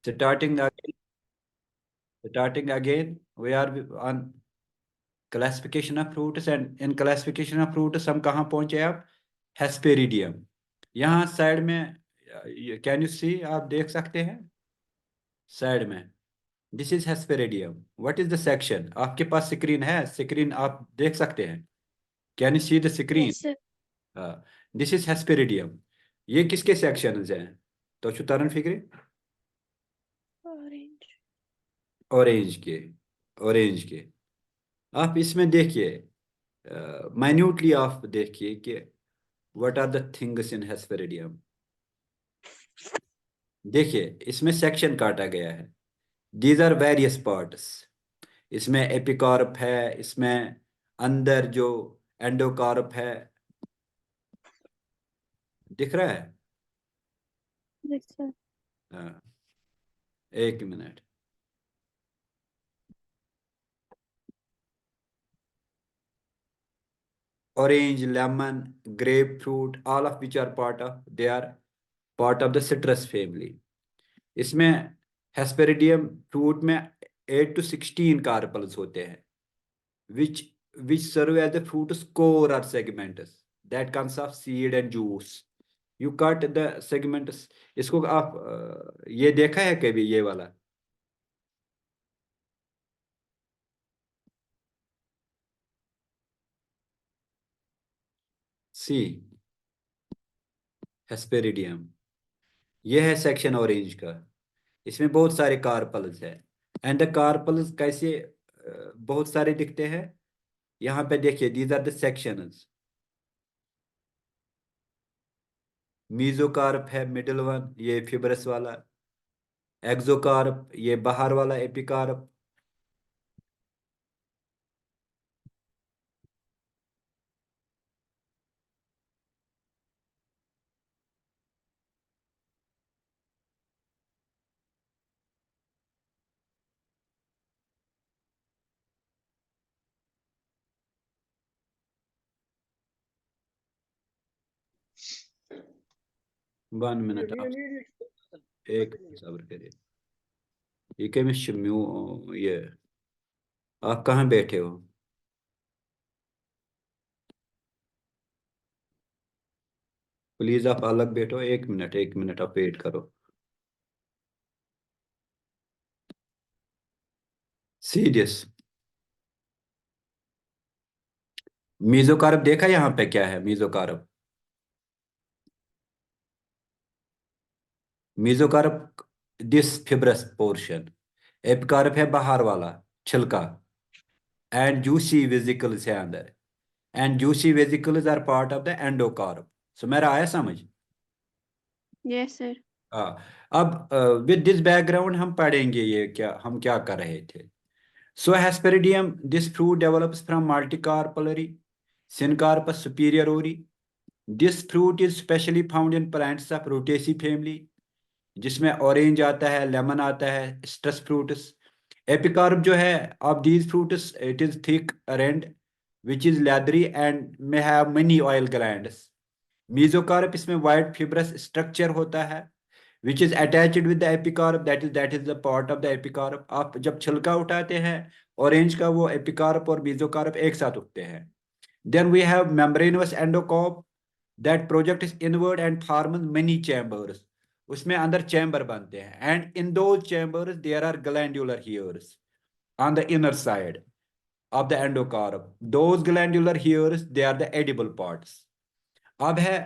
Starting again, starting again, we are on classification of fruits, and in classification of fruits हम कहाँ पहुंचे आप? हेस्पेरिडियम। यहाँ साइड में, कैन यू सी, आप देख सकते हैं साइड में, this is hesperidium. What is the section? आपके पास स्क्रीन है, स्क्रीन आप देख सकते हैं, can you see the screen? Yes, sir. This is hesperidium. ये किसके सेक्शन हैं? तो तरन फिक्री, Orange. ऑरेंज के, ऑरेंज के। आप इसमें देखिए, माइन्यूटली आप देखिए कि what are the things in hesperidium. देखिए इसमें सेक्शन काटा गया है, दीज आर वेरियस पार्ट्स। इसमें एपिकार्प है, इसमें अंदर जो एंडोकार्प है, दिख रहा है? Yes, sir. हाँ, एक मिनट। Orange, lemon, grape fruit, all of which are part of, they are part of the citrus family. इसमें हेस्पेरिडियम फ्रूट में 8 to 16 कार्पल्स होते हैं, which which serve as the fruit's core or segments that comes of seed and juice. You cut the segments। इसको आप ये देखा है कभी ये वाला? सी, हेस्पेरिडियम, ये है सेक्शन ऑरेंज का। इसमें बहुत सारे कार्पल्स है, एंड द कार्पल्स कैसे बहुत सारे दिखते हैं। यहाँ पे देखिए, these are the sections. Mesocarp है मिडिल वन, ये फिब्रस वाला। एक्सोकार्प, ये बाहर वाला एपिकार्प। वन मिनट आप, एक सब्र करिए। ये क्या ये, आप कहाँ बैठे हो? प्लीज आप अलग बैठो, एक मिनट, एक मिनट आप वेट करो। सीरियस, मीजोकार्प देखा यहाँ पे क्या है? Mesocarp, mesocarp this fibrous portion. Epicarp है बाहर वाला छिलका, एंड जूसी वेसिकल्स है अंदर, and juicy vesicles are part of the endocarp. So मेरा आया समझ? Yes, sir. हाँ। अब विद दिस बैकग्राउंड हम पढ़ेंगे ये क्या, हम क्या कर रहे थे। So Hesperidium, this fruit develops from multicarpellary Syncarpus superiori. This fruit is specially found in plants of Rutaceae family, जिसमें ऑरेंज आता है, लेमन आता है, स्ट्रेस फ्रूट्स। एपिकार्प जो है of these fruits, it is thick rind which is leathery and may have many oil glands. Mesocarp, इसमें white fibrous structure होता है which is attached with the epicarp, that is the part of the epicarp. आप जब छिलका उठाते हैं orange का, वो एपिकार्प और मीजोकार्प एक साथ उगते हैं। Then we have membranous endocarp that project is inward and form many chambers. उसमें अंदर चैम्बर बनते हैं, एंड इन दो chambers there are glandular hairs on the inner side of the endocarp. Those glandular hairs they are the edible parts. अब है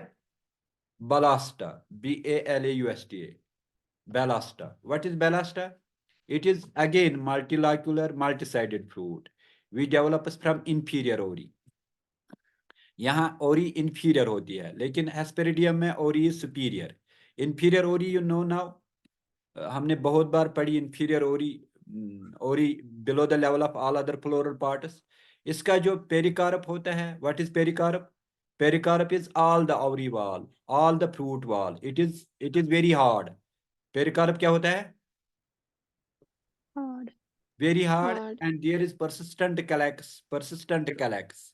बालास्टा, BALAUSTA, Ballasta. What is ballasta? It is again multilocular, multi-sided fruit. We develops from inferior ori. यहाँ ओरी inferior होती है, लेकिन hesperidium में ovary is superior. Inferior ovary you know now, हमने बहुत बार पढ़ी inferior ovary, ovary below the level of all other floral parts. इसका जो पेरिकार्प होता है, what is pericarp? Pericarp is all the ovary wall, all the fruit wall, it is very hard. Pericarp क्या होता है? Hard. Very hard, Hard. And there is persistent calyx, persistent calyx।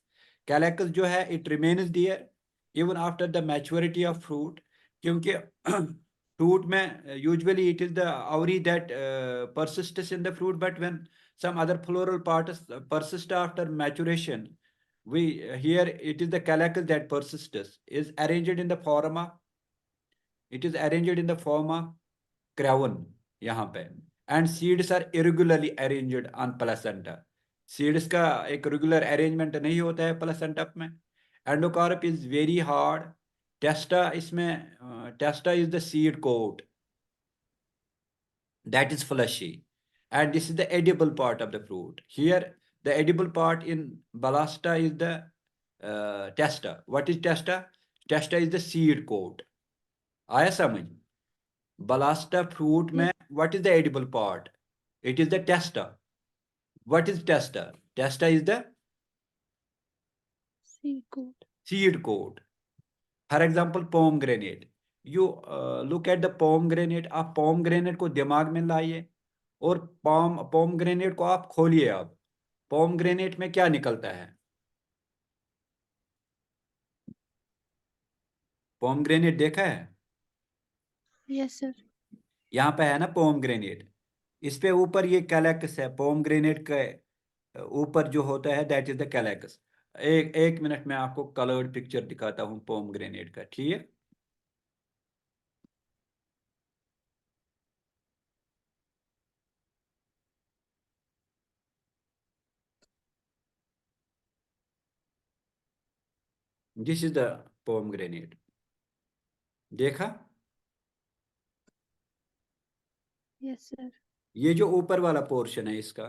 calyx जो है, it remains there even after the maturity of fruit, क्योंकि fruit में usually it is the auri that persists in the fruit, but when some other floral parts persist after maturation, we here it is the calyx that persists, is arranged in the form of, it is arranged in the form of crown यहाँ पे, and seeds are irregularly arranged on placenta. seeds का एक regular arrangement नहीं होता है placenta में. endocarp is very hard. testa इसमें testa is the seed coat that is fleshy, and this is the edible part of the fruit. Here the edible part in ballasta is the testa. What is testa? Testa is the seed coat. आया समझ? Ballasta fruit Yes. में what is the edible part? It is the testa. What is testa? Testa is the Sea coat. seed coat. For example, pomegranate. You look at the pomegranate. आप pomegranate को दिमाग में लाइए और pomegranate को आप खोलिए. अब pomegranate में क्या निकलता है? pomegranate देखा है? Yes, sir. यहाँ पे है ना pomegranate. इस पे ऊपर ये कैलेक्स है. pomegranate के ऊपर जो होता है दैट इज द कैलेक्स. एक मिनट में आपको कलर्ड पिक्चर दिखाता हूँ पोमग्रेनेट का, ठीक है? This is the pomegranate. देखा? Yes, sir. ये जो ऊपर वाला पोर्शन है इसका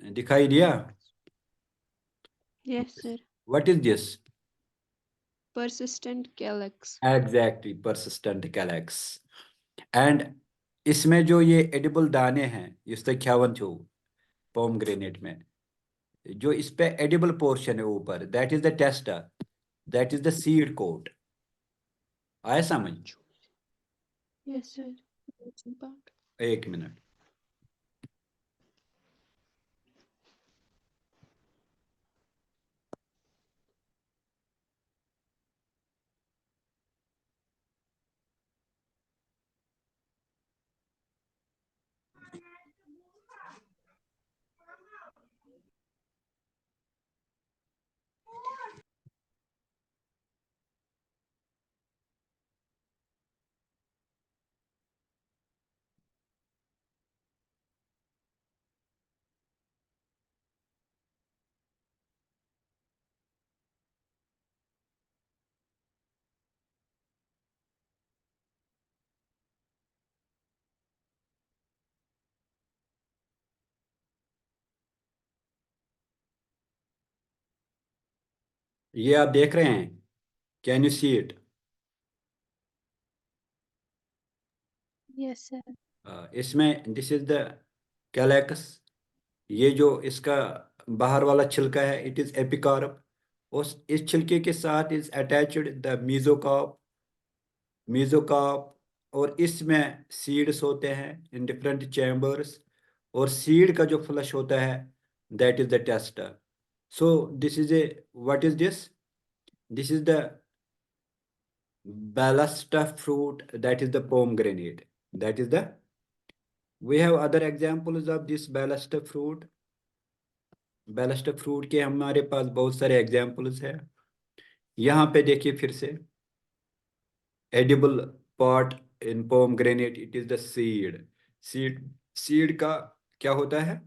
दिखाई दिया? Yes, sir. What is this? Persistent calyx. Exactly, persistent calyx. And इसमें जो ये एडिबल दाने हैं इससे ख्यावन छो पोमग्रेनेट में, जो इस पे एडिबल पोर्शन है ऊपर, that is the testa, that is the seed coat. आया समझ? Yes, sir. Part. एक मिनट. ये आप देख रहे हैं? Can you see it? Yes, sir. इसमें दिस इज द कैलेक्स. ये जो इसका बाहर वाला छिलका है इट इज एपिकार्प. उस इस छिलके के साथ इज अटैच्ड द मीजोकार्प. और इसमें सीड्स होते हैं इन डिफरेंट चैम्बर्स. और सीड का जो फ्लश होता है that is the टेस्टा. So this is a, what is this? This is the ballasta fruit, that is the pomegranate. That is the, we have other examples of this ballasta fruit. ballasta fruit के हमारे पास बहुत सारे examples हैं. यहाँ पे देखिए फिर से, edible part in pomegranate it is the seed. seed का क्या होता है?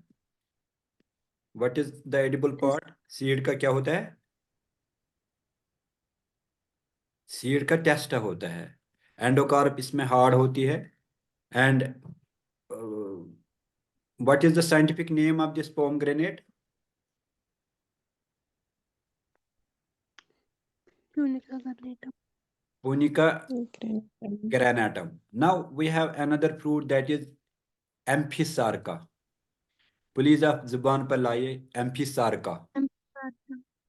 what is the edible part? seed का क्या होता है? seed का टेस्टा होता है. एंडोकार्प इसमें हार्ड होती है. And what is the scientific name of this pomegranate? Punica granatum. Punica granatum. Now we have another fruit that is Amphisarca. Please आप जुबान पर लाइए. Amphisarca.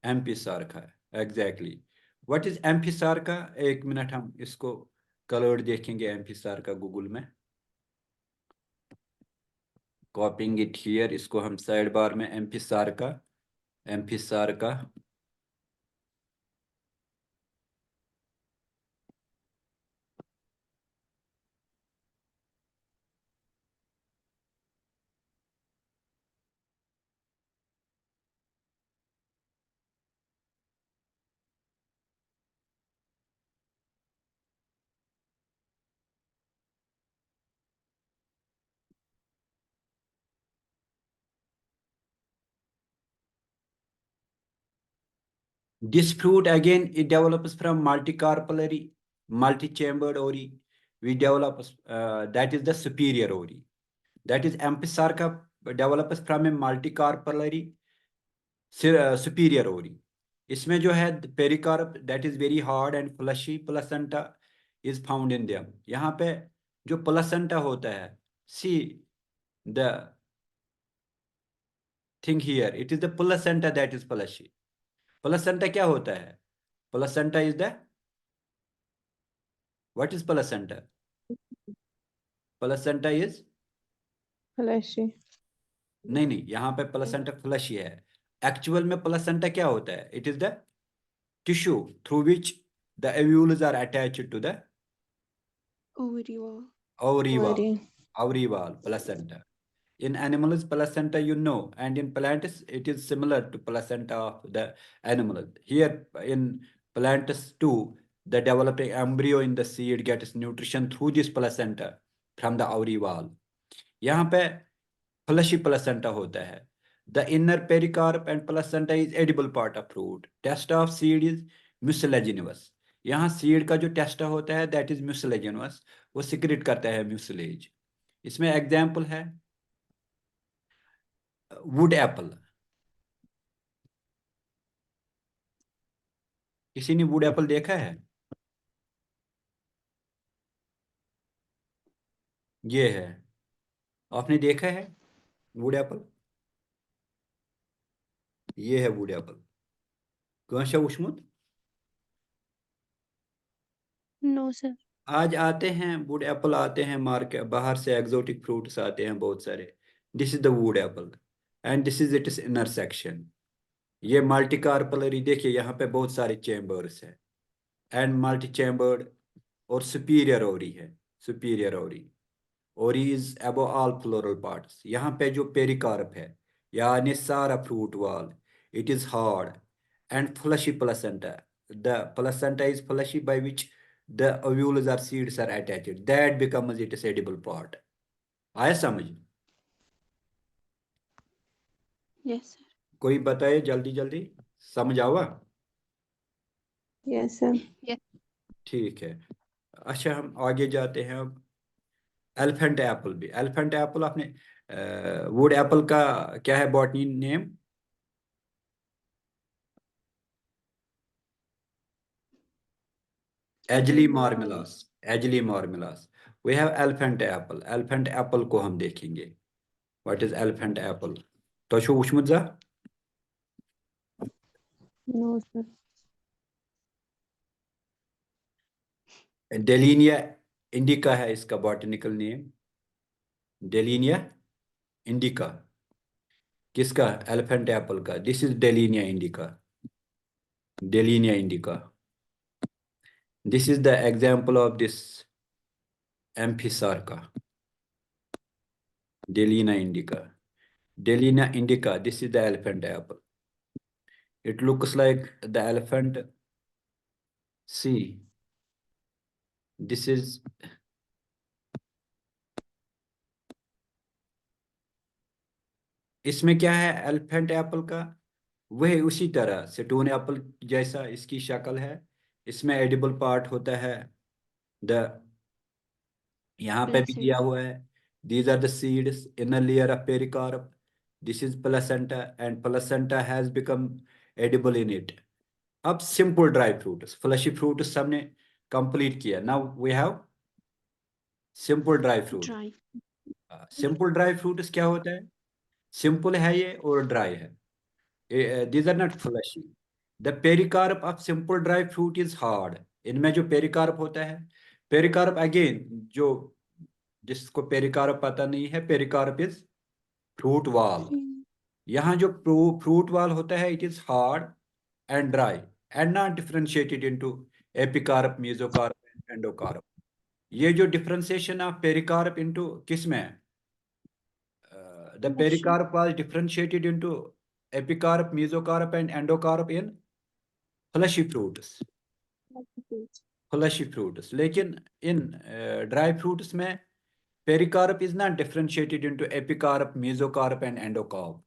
Amphisarca. Exactly. What is Amphisarca? एक मिनट हम इसको कलर्ड देखेंगे. Amphisarca गूगल में. कॉपिंग it here. इसको हम साइड बार में Amphisarca. Amphisarca. This fruit again, it develops from multicarpellary, multi-chambered ori. We develop, that is the superior ori. That is Amphisarca develops from a multicarpellary superior ori. इसमें जो है pericarp that is very hard and fleshy placenta is found in them. यहाँ पे जो placenta होता है, see the thing here, it is the placenta that is fleshy. Placenta क्या होता है? Placenta is the, what is placenta? Placenta is, Fleshy. नहीं नहीं, यहाँ पे placenta fleshy है. एक्चुअल में placenta क्या होता है? It is the tissue through which the ovules are attached to the Ovary wall. ovary wall. Ovary. Ovary wall, placenta. In animals, placenta you know, and in plants it is similar to placenta of the animal. Here in plants too, the developing embryo in the seed gets nutrition through this placenta from the ovary wall. यहाँ पे fleshy placenta होता है. The inner pericarp and placenta is edible part of fruit. Testa of seed is mucilaginous. यहाँ seed का जो टेस्टा होता है that is mucilaginous, वो सिक्रेट करता है म्यूसिलेज. इसमें एग्जाम्पल है वुड एप्पल. किसी ने वुड एप्पल देखा है? ये है, आपने देखा है वुड एप्पल? ये है वुड एप्पल. कौन सा उस्मुत? No, sir. आज आते हैं वुड एप्पल, आते हैं मार्केट, बाहर से एग्जोटिक फ्रूट्स आते हैं बहुत सारे. This is the wood apple and this is it is inner section. ये मल्टी कार्पलरी, देखिए यहाँ पे बहुत सारे चेम्बर्स है एंड मल्टी चेम्बर्ड, और सुपीरियर ओरी है. सुपीरियर ओरी, ओरी is above all floral parts. यहाँ पे जो पेरिकार्प है यानी सारा फ्रूट वाल, it is hard and fleshy placenta. The placenta is fleshy by which the ovules or seeds are attached. That becomes its edible part. आया समझ? Yes, sir. कोई बताए जल्दी जल्दी, समझ आवा? Yes, sir. Yes. ठीक है. अच्छा हम आगे जाते हैं. अब एलिफेंट एप्पल भी, एलिफेंट एप्पल आपने, वुड एप्पल का क्या है botany name? Aegle marmelos. Aegle marmelos. We have elephant apple. Elephant apple को हम देखेंगे. What is elephant apple? तो शो उशमुत जा. No, sir. डेलिनिया इंडिका है इसका बॉटनिकल नेम. Dillenia indica. किसका? एलिफेंट एप्पल का. This is Dillenia indica. Dillenia indica. This is the example of this amphisarca. Dillenia indica. Dillenia indica, this is the elephant Apple. It looks like the elephant. See, this is, इसमें क्या है elephant apple का? वही उसी तरह सेटून Apple जैसा इसकी शक्ल है. इसमें एडिबल पार्ट होता है. द यहाँ पे भी दिया हुआ है. These are the seeds, inner layer of pericarp. This is placenta and placenta has become edible in it. अब simple dry fruits, fleshy fruits हमने कंप्लीट किया. Now we have simple dry fruit. Dry. Simple dry fruits क्या होता है? Simple है ये और dry है. These are not fleshy. The pericarp of simple dry fruit is hard. इनमें जो पेरिकार्प होता है, पेरिकार्प अगेन, जो जिसको पेरिकार्प पता नहीं है, पेरिकार्प इज फ्रूट वाल. यहाँ जो फ्रूट वाल होता है it is hard and dry and not differentiated into epicarp, mesocarp and endocarp. ये जो डिफरेंशिएशन ऑफ पेरिकार्प इनटू किस में है? The pericarp was differentiated into epicarp, mesocarp and endocarp in fleshy fruits. Fleshy fruits. लेकिन in dry fruits में pericarp is not differentiated into epicarp, mesocarp and endocarp.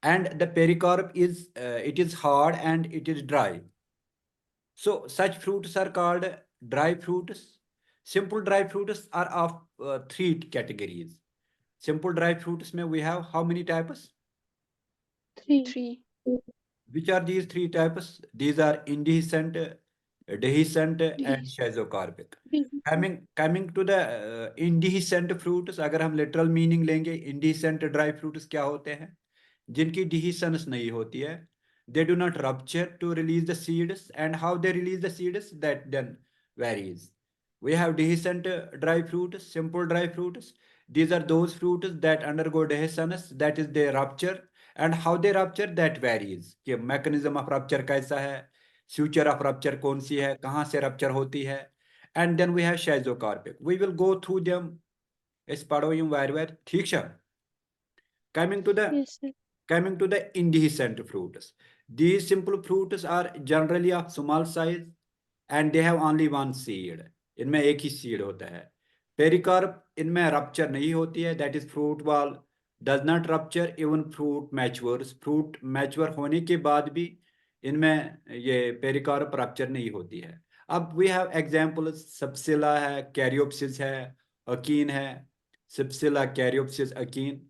and the pericarp is it is hard and it is dry. So such fruits are called dry fruits. Simple dry fruits are of three categories. Simple dry fruits में we have how many types? 3. Which are these three types? These are indehiscent, dehiscent, and schizocarpic. Coming to the indehiscent fruits, अगर हम literal meaning लेंगे, indehiscent dry fruits क्या होते हैं? जिनकी dehiscence नहीं होती है. They do not rupture to release the seeds, and how they release the seeds that then varies. We have dehiscent dry fruits, simple dry fruits. These are those fruits that undergo dehiscence, that is they rupture, and how they rupture that varies. कि mechanism of rupture कैसा है, future of rupture कौन सी है, कहाँ से rupture होती है, and then we have schizocarpic. We will go through them. इस पढ़ो यूं वार ठीक है. Coming to the Yes, sir. Coming to the indehiscent fruits. These simple fruits are generally of small size and they have only one seed. इनमें एक ही seed होता है. Pericarp इनमें रप्चर नहीं होती है. That is fruit wall does not rupture even fruit matures. Fruit mature होने के बाद भी इनमें ये पेरिकार्प रप्चर नहीं होती है. अब वी हैव एग्जांपल्स. सब्सिला है, कैरियोप्सिस है, अकीन है. सब्सिला, कैरियोप्सिस, अकीन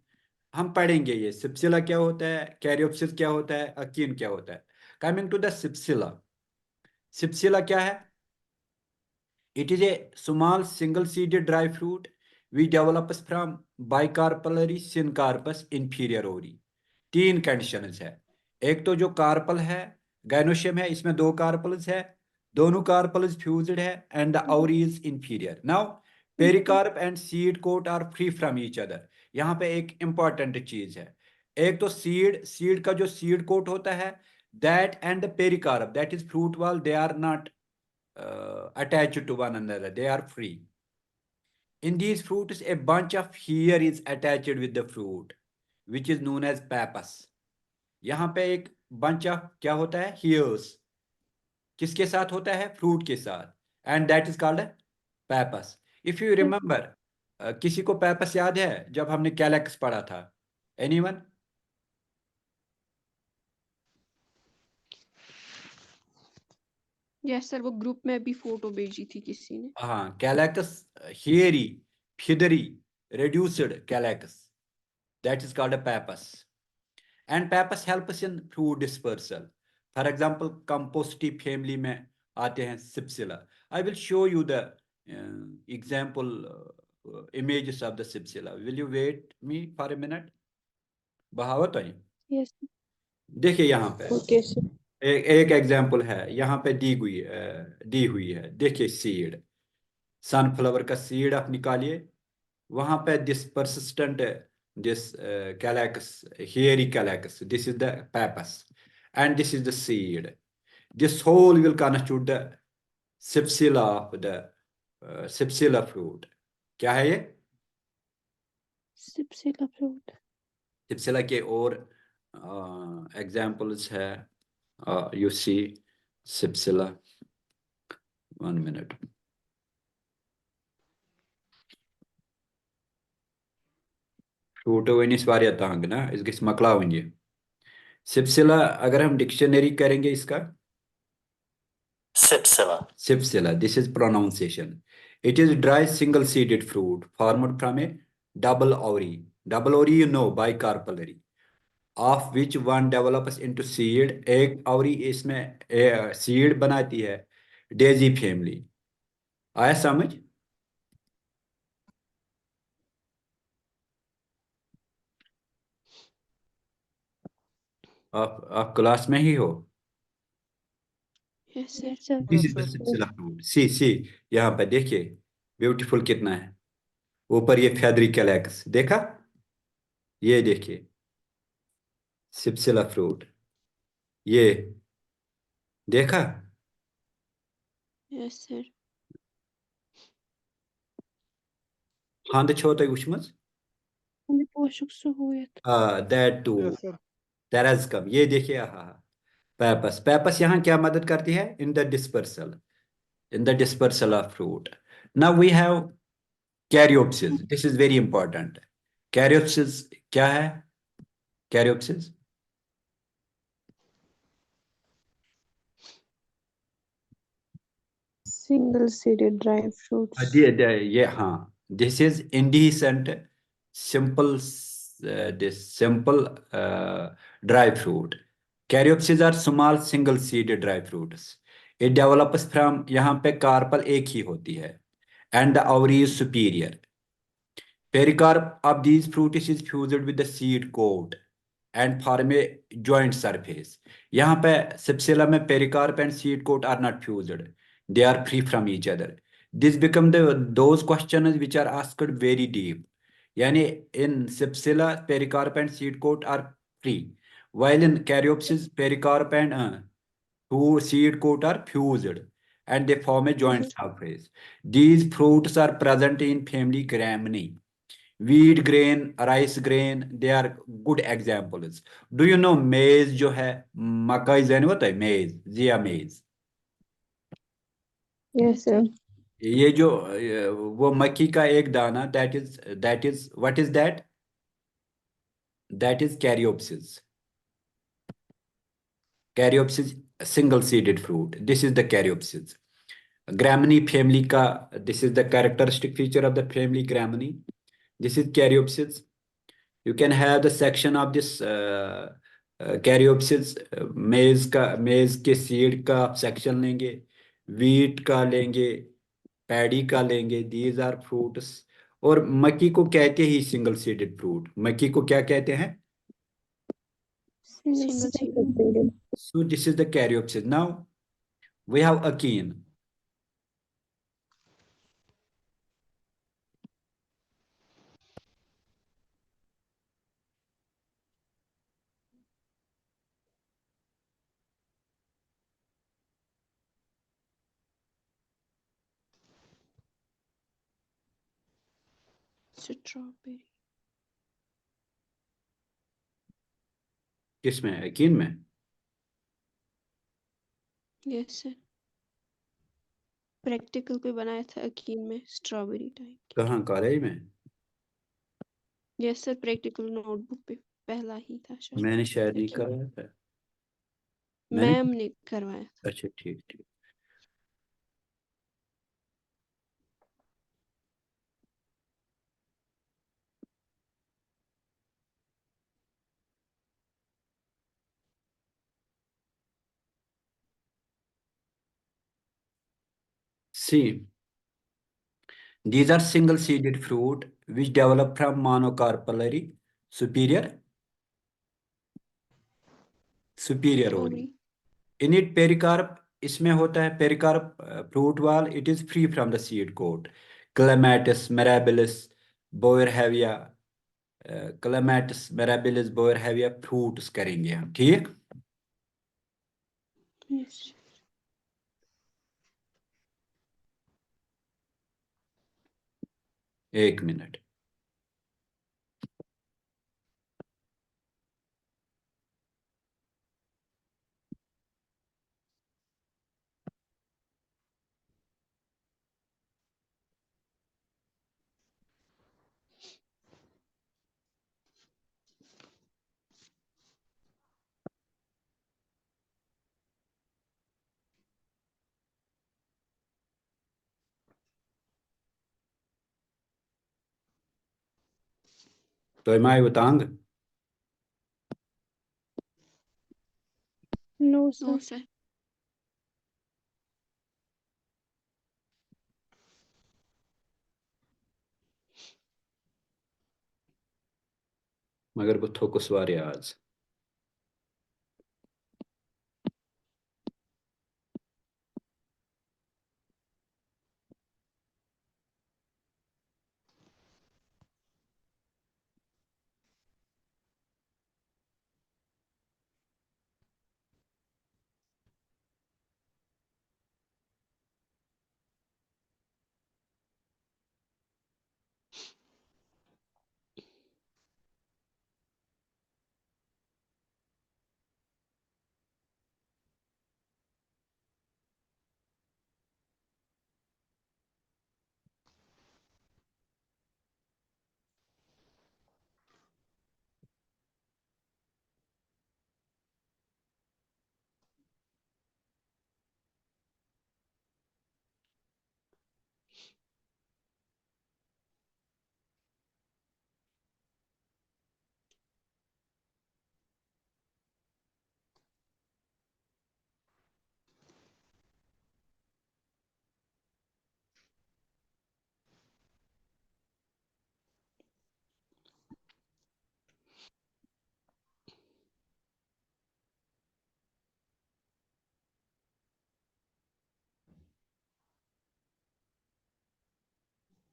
हम पढ़ेंगे. ये सिप्सिला क्या होता है, कैरियोप्सिस क्या होता है, अकीन क्या होता है. Coming to the cypsela. Cypsela क्या है? It is a small single-seeded dry fruit which develops from bicarpellary syncarpus inferior ovary. तीन कंडीशंस है. एक तो जो कार्पल है, गाइनोशियम है, इसमें दो कार्पल्स है, दोनों कार्पल्स फ्यूज्ड है and the ovary is inferior. Now pericarp and seed coat are free from each other. यहाँ पे एक इंपॉर्टेंट चीज है. एक तो सीड का जो सीड कोट होता है, that and the pericarp, that is fruit wall, they are not attached to one another. They are free. In these fruits, a bunch of hair is attached with the fruit, which is known as pappus. यहाँ पे एक bunch of क्या होता है? Hairs. किसके साथ होता है? फ्रूट के साथ. And that is called a pappus. If you remember, किसी को pappus याद है जब हमने calyx पढ़ा था? Anyone? Yes, sir. वो ग्रुप में भी फोटो भेजी थी किसी ने. हाँ, calyx, hairy, feathery, reduced calyx. That is called a pappus. And pappus helps in fruit dispersal. For example, composti family में आते हैं Cypsela. I will show you the example images of the Cypsela. Will you wait me for a minute? बहावत है. Yes. देखिए यहाँ पे Okay, sir. एक example है. यहाँ पे दी हुई है. देखिए सीड, सनफ्लावर का सीड आप निकालिए. वहां पे this persistent this calyx, hairy calyx, this is the pappus and this is the seed. This whole will constitute the sepsilla of the sepsilla fruit. क्या है ये? Sipsila fruit. sepsilla के और examples है. You see sepsilla. 1 minute. Fruit वनिस वारिया तंग ना, इस गस मकलावन ये. सिप्सिला अगर हम डिक्शनरी करेंगे इसका, Sipsilla, this is pronunciation. It is dry single-seeded fruit formed from a double ovary. Double ovary, you know, bicarpellary, of which one develops into seed. एक ovary इसमें seed बनाती है. Daisy family. आया समझ? आप क्लास में ही हो? Yes, sir. This is the Sipsilla fruit. See, यहाँ पे देखिए, ब्यूटीफुल कितना है. ऊपर ये फेदरी कैलैक्स देखा, ये देखिए सिप्सिला फ्रूट, ये देखा. Yes, sir. हंद छो तय वुचमज. पोषक सहूलियत. That too Yes, sir. तेरस कम. ये देखिए, पैपस यहाँ क्या मदद करती है? In the dispersal of fruit. Now we have caryopsis. This is very important. Caryopsis क्या है? Caryopsis Single seeded dry fruits. ये हाँ, this is indehiscent simple, this simple dry fruit. Caryopsis are small single seeded dry fruits. It develops from, यहाँ पे carpel एक ही होती है, and the ovary is superior. Pericarp of these fruits is fused with the seed coat and form a joint surface. यहाँ पे सबसेला में pericarp and seed coat are not fused. They are free from each other. This become the those questions which are asked very deep. यानी in sepsilla pericarp and seed coat are free, while in caryopsis pericarp and seed coat are fused and they form a joint surface. These fruits are present in family Gramineae. Wheat grain, rice grain, they are good examples. Do you know maize जो है, मकई जैन होता है, maize, जिया maize. Yes, sir. ये जो वो मक्की का एक दाना, that is what is that? That is caryopsis. Caryopsis, single seeded fruit. This is the caryopsis. Gramineae family का, this is the characteristic feature of the family Gramineae. This is caryopsis. You can have the section of this caryopsis. मेज के seed का आप section लेंगे, wheat का लेंगे, paddy का लेंगे. These are fruits. और मक्की को कहते ही सिंगल सीडेड फ्रूट. मक्की को क्या कहते हैं? Single seeded. So this is the caryopsis. Now we have achene. Strawberry. किसमें? अकीन में? Yes, sir. प्रैक्टिकल पे बनाया था अकीन में स्ट्रॉबेरी टाइप. कहाँ, कॉलेज में? यस सर, प्रैक्टिकल नोटबुक पे पहला ही था सर. मैंने शायद नहीं अकीन. कराया था. मैंने, मैम ने करवाया था. अच्छा ठीक ठीक. सी, these are single seeded fruit which develop from monocarpellary superior ovary. Ovary. In it pericarp, इसमें होता है pericarp fruit wall. It is free from the seed coat. Clematis, mirabilis, boerhaavia, clematis, mirabilis, boerhaavia fruits करेंगे हम. ठीक. Yes. एक minute. तो मैं बताऊंग. No no sir. सर. मगर को थोकुस वारिया आज.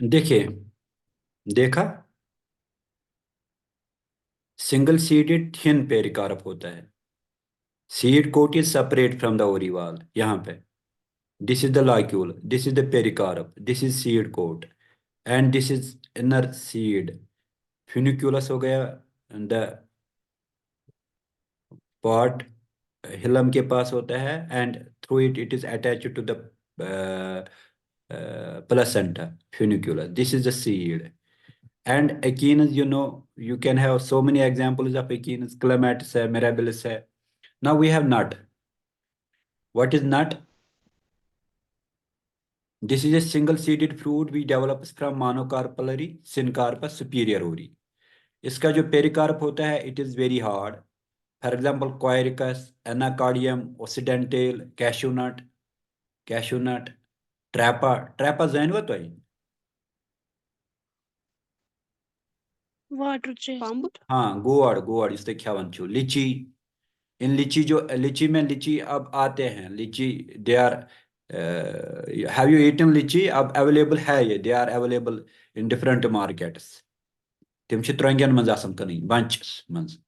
देखिए, देखा, सिंगल सीडेड थिन पेरिकार्प होता है। Seed coat is separate from the ovary wall, यहाँ पे this is the locule, this is the pericarp, this is seed coat, and this is inner seed. Funiculus हो गया द पॉट, हिलम के पास होता है, and through it it is attached to the placenta, funiculus. This is the seed. And echinus, you can have so many examples of echinus. Clematis है, mirabilis है. Now we have nut. What is nut? This is a single-seeded fruit which develops from monocarpellary syncarpus superior. इसका जो pericarp होता है, it is very hard. For example, Quercus, Anacardium, occidental, cashew nut, trapa जान वो तो है। Water chest. पाम्बुट। हाँ, गोवाड़ इससे क्या छु लीची। इन लीची में लीची अब आते हैं, litchi they are, have you eaten litchi? अब अवेलेबल है, ये they are available in different markets. तिम छ त्रंगन मज आसन कनी बंचस मज।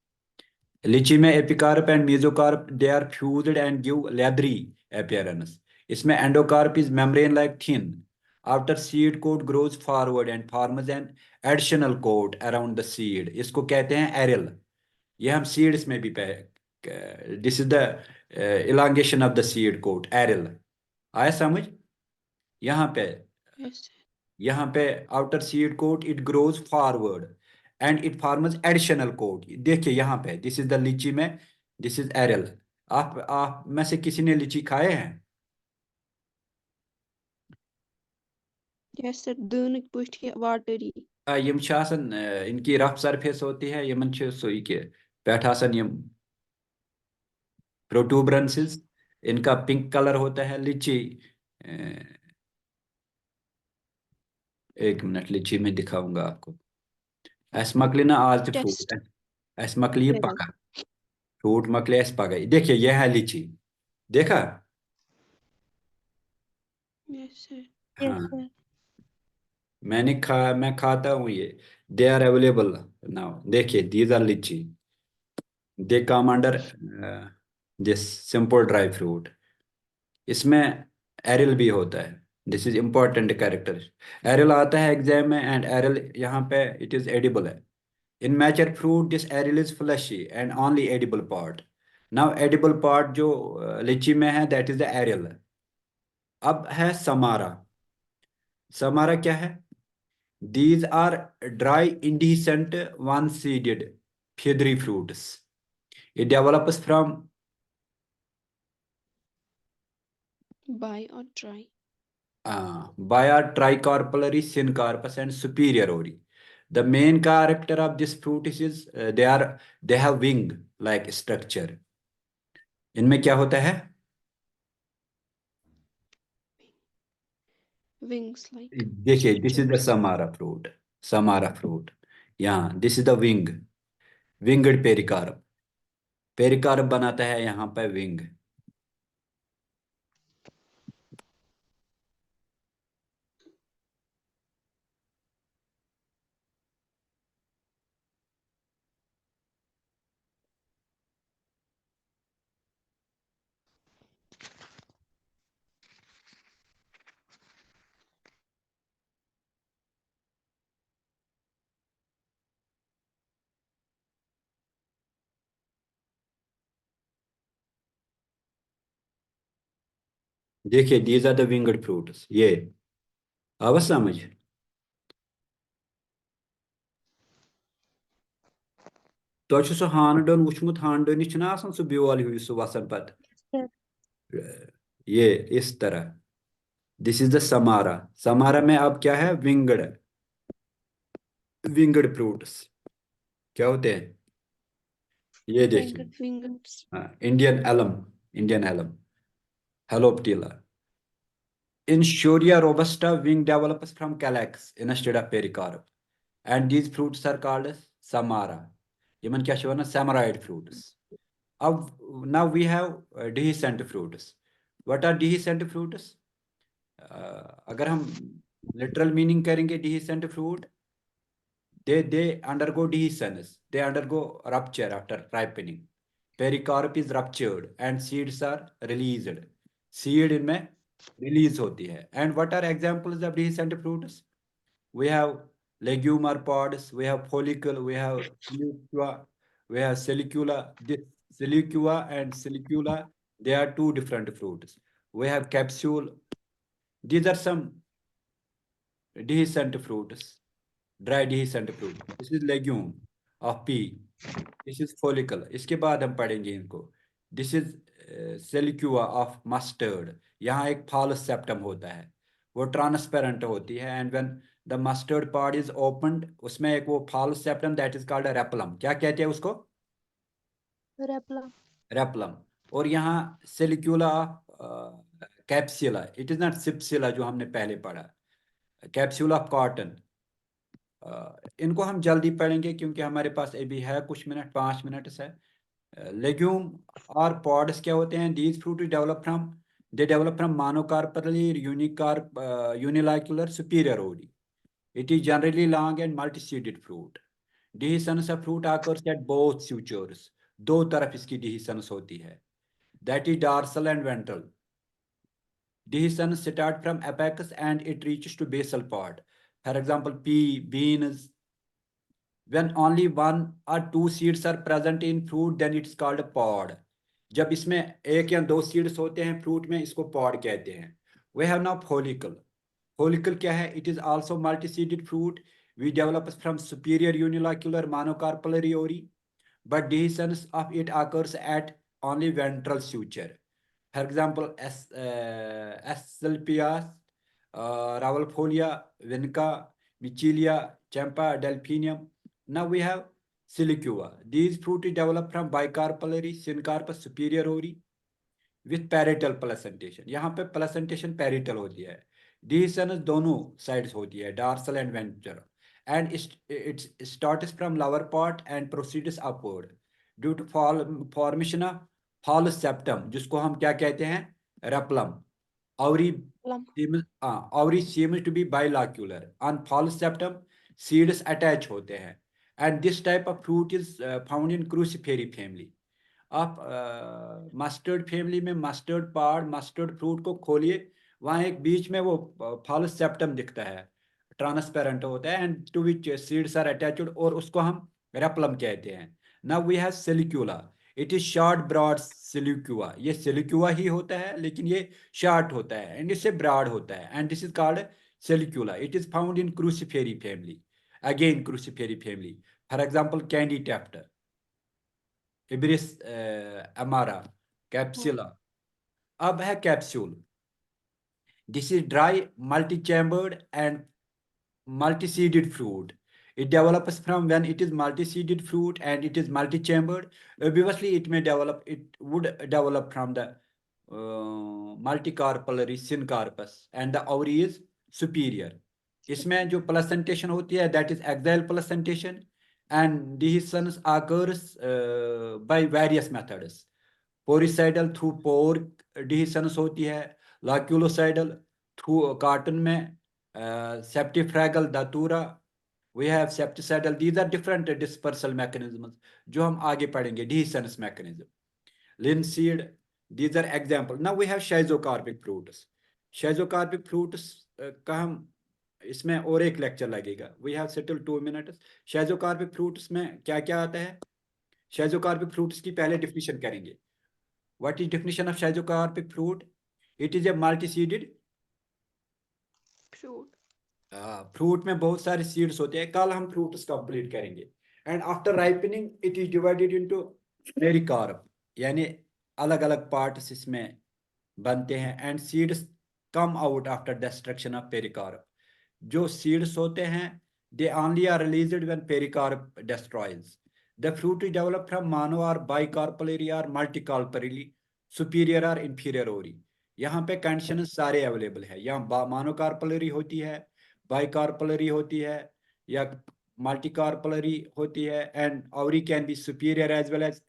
लीची में epicarp and mesocarp they are fused and give leathery appearance. इसमें endocarp is membrane like thin. After seed coat grows forward and forms an additional coat around the seed, इसको कहते हैं एरिल। ये हम seeds में भी पे, this is the elongation of the seed coat, aril. आया समझ? यहाँ पे, यस यहाँ पे outer seed coat it grows forward and it forms additional coat. देखिए यहाँ पे, दिस इज द लीची में, दिस इज एरिल। आप में से किसी ने लीची खाए हैं? यस सर, दूनक पुष्ट वाटरी। यम छ आसन, इनकी रफ सरफेस होती है, यमन छ सोई के पेठ आसन यम प्रोटूबरेंसेस। इनका पिंक कलर होता है। लीची, अ, एक मिनट, लीची में दिखाऊंगा आपको। एस मकली ना आज फ्रूट टेस्ट। है, एस मकली ये लेवल। पका, फ्रूट मकली एस पका। देखिए यह है लीची, देखा? Yes sir. यस हाँ, सर। मैं खाता हूँ ये। They are available now. देखिए, these are litchi, they come under this simple dry fruit. इसमें एरिल भी होता है। This is important character. Aril आता है एग्जाम में, एंड एरिल यहाँ पे इट इज एडिबल है। In mature fruit this aril is fleshy and only edible part. Now edible part जो लीची में है, दैट इज द एरिल। अब है समारा। समारा क्या है? These are dry, indehiscent, one-seeded, feathery fruits. It develops from bi और tri. by tricarpellary, syncarpus, and superior ori. The main character of this fruit is they have wing like structure. इनमें क्या होता है? Wings like देखिए, this is the structures. Samara fruit. यहाँ this is the winged pericarp. Pericarp बनाता है यहाँ पे विंग। देखिए, these are the winged fruits. ये आवाज समझ? तो सो हानडन वुचमुत, हानडन छना आसान सो ब्योल हुई सो वसन पत, सर। ये इस तरह। This is the samara. Samara में अब क्या है? विंगड फ्रूट्स क्या होते हैं? ये देखिए, फिंगर। फिंगर्स। हाँ, Indian elm, Holoptelea. In Shoria robusta, wing develops from calyx instead of pericarp. And these fruits are called as samara. Even क्या शो ना samaride fruits. अब now we have dehiscent fruits. What are dehiscent fruits? अगर हम literal meaning करेंगे dehiscent fruit, they undergo dehiscence, they undergo rupture after ripening. Pericarp is ruptured and seeds are released. Seed इनमें release होती है. And what are examples of dehiscent fruits? We have legume pods, we have follicle, we have silicua, we have silicula. This silicua and silicula, they are two different fruits. We have capsule. These are some dehiscent fruits, dry dehiscent fruit. This is legume of pea. This is follicle. इसके बाद हम पढ़ेंगे इनको. This is silicua of mustard. यहाँ एक false septum होता है, वो ट्रांसपेरेंट होती है. And when the mustard pod is opened, उसमें एक वो false septum that is called a रेपलम. क्या कहते हैं उसको? रेपलम. रेपलम. और यहाँ सिलिक्यूला कैप्सुला, इट इज नॉट सिप्सिला जो हमने पहले पढ़ा. Capsule of cotton. इनको हम जल्दी पढ़ेंगे क्योंकि हमारे पास अभी है कुछ मिनट, 5 मिनट है. लेग्यूम और पॉड्स क्या होते हैं? These fruit they develop from monocarpellary unilocular superior ovary. It is generally long and multiseeded fruit. Dehiscence of fruit occurs at both sutures. दो तरफ इसकी डिहिसन्स होती है. That is dorsal and ventral. Dehiscence start from apex and it reaches to basal pod. For example, pea, beans. When only one or two seeds are present in fruit, then it's called a pod. जब इसमें एक या दो seeds होते हैं fruit में, इसको pod कहते हैं. We have now follicle. Follicle क्या है? It is also multi-seeded fruit. We develop from superior unilocular monocarpellary ori, but dehiscence of it occurs at only ventral suture. For example, Asclepias, Ravalfolia, Vinca, Michelia, Champa, Delphinium. Now we have Silicua. These fruit is developed from bicarpellary syncarpus superior ori with parietal placentation. यहाँ पे placentation parietal होती है. Dehiscence दोनों sides होती है, dorsal and ventral. And it starts from lower part and proceeds upward due to formation of false septum, जिसको हम क्या कहते हैं? रेपलम. Ovary seems to be bilocular. On false septum, seeds attach होते हैं. And this type of fruit is found in crucifery family. आप mustard family में mustard पार्ड, mustard fruit को खोलिए, वहाँ एक बीच में वो फॉल्स सेप्टम दिखता है, ट्रांसपेरेंट होता है, and to which seeds are attached, और उसको हम रेपलम कहते हैं. Now we have silicula. It is short broad siliqua. ये सिलिक्यूआ ही होता है लेकिन ये शॉर्ट होता है एंड इससे ब्रॉड होता है, and this is called silicula. It is found in Cruciferae family. Again Cruciferae family. For example candytuft, Iberis amara, capsule. अब है capsule. This is dry multi chambered and multi-seeded fruit. It develops from when it is multi-seeded fruit and it is multi-chambered. Obviously, it would develop from the multicarpellary syncarpus and the ovary is superior. इसमें जो placentation होती है that is axial placentation and dehiscence occurs by various methods. Poricidal through pore dehiscence होती है, loculocidal through carton में, septifragal datura, we have septicidal. These are different dispersal mechanisms जो हम आगे पढ़ेंगे. dehiscence mechanism, linseed, these are example. Now we have schizocarpic fruits. Schizocarpic fruits का हम इसमें और एक लेक्चर लगेगा. we have still 2 minutes. Schizocarpic fruits में क्या क्या आता है? Schizocarpic fruits की पहले definition करेंगे. What is definition of schizocarpic fruit? It is a multi-seeded fruit. Fruit में बहुत सारे सीड्स होते हैं. कल हम फ्रूट्स कंप्लीट करेंगे. And after ripening it is divided into pericarp, यानी अलग अलग पार्ट्स इसमें बनते हैं. And seeds come out after destruction of pericarp. जो सीड्स होते हैं they only are released when pericarp destroys. The fruit is develop from mono और बाइकार्पलरी और मल्टीकार्पलरी, सुपीरियर और इंफीरियर ओरी. यहाँ पे कंडीशन सारे अवेलेबल है. यहाँ मोनोकार्पलरी होती है, बाइकार्पलरी होती है या मल्टीकार्पलरी होती है, and ovary can be superior as well as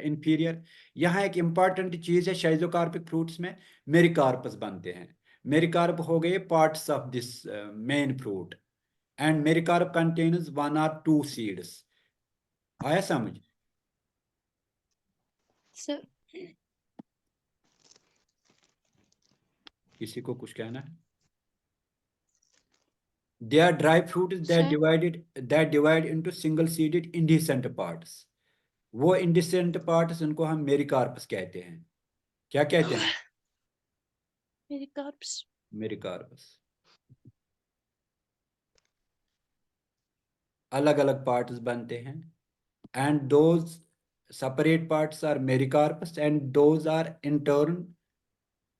inferior. यहाँ एक इंपॉर्टेंट चीज है, शाइजोकार्पिक फ्रूट्स में मेरिकार्पस बनते हैं. मेरिकार्प हो गए parts of this main fruit and mericarp contains 1 or 2 seeds. आया समझ? Sir, किसी को कुछ कहना है? They are dry fruits Sir. that divide into single seeded indehiscent parts। वो indehiscent parts उनको हम मेरिकार्पस कहते हैं। क्या कहते हैं? pericarps. मेरिकार्पस। अलग अलग पार्ट्स बनते हैं and those separate parts are mericarpus and those are in turn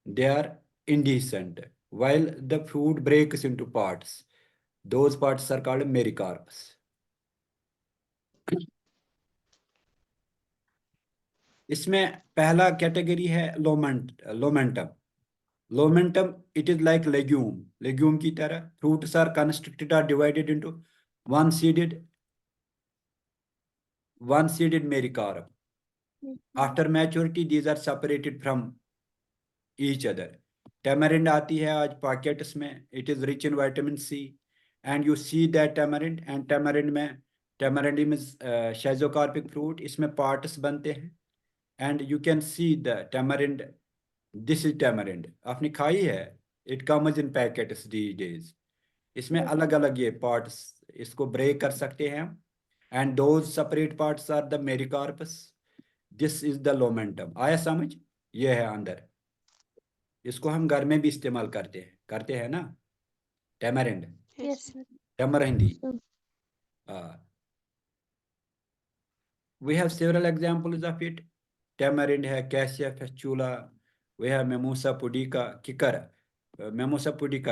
they are indehiscent while the fruit breaks into parts, those parts are called mericarpus। इसमें पहला कैटेगरी है lomentum. Lomentum it is like legume की तरह। Fruits are constructed are divided into one seeded mericarp. After maturity these are separated from each other. Tamarind आती है आज pockets में, it is rich in vitamin C and you see that tamarind and tamarind में schizocarpic fruit, इसमें parts बनते हैं and you can see the tamarind. This is tamarind, आपने खाई है, it comes in packets the days. इसमें Yes, अलग अलग ये पार्ट्स, इसको ब्रेक कर सकते हैं हम and those separate parts are the mericarps, this is the lomentum. आया समझ? ये है अंदर। इसको हम घर में भी इस्तेमाल करते हैं ना, टैमरिंड, yes, sir. टैमरिंडी। Sir. We have several examples of it. Tamarind है, cassia fistula, we have Mimosa pudica, किकर, Mimosa pudica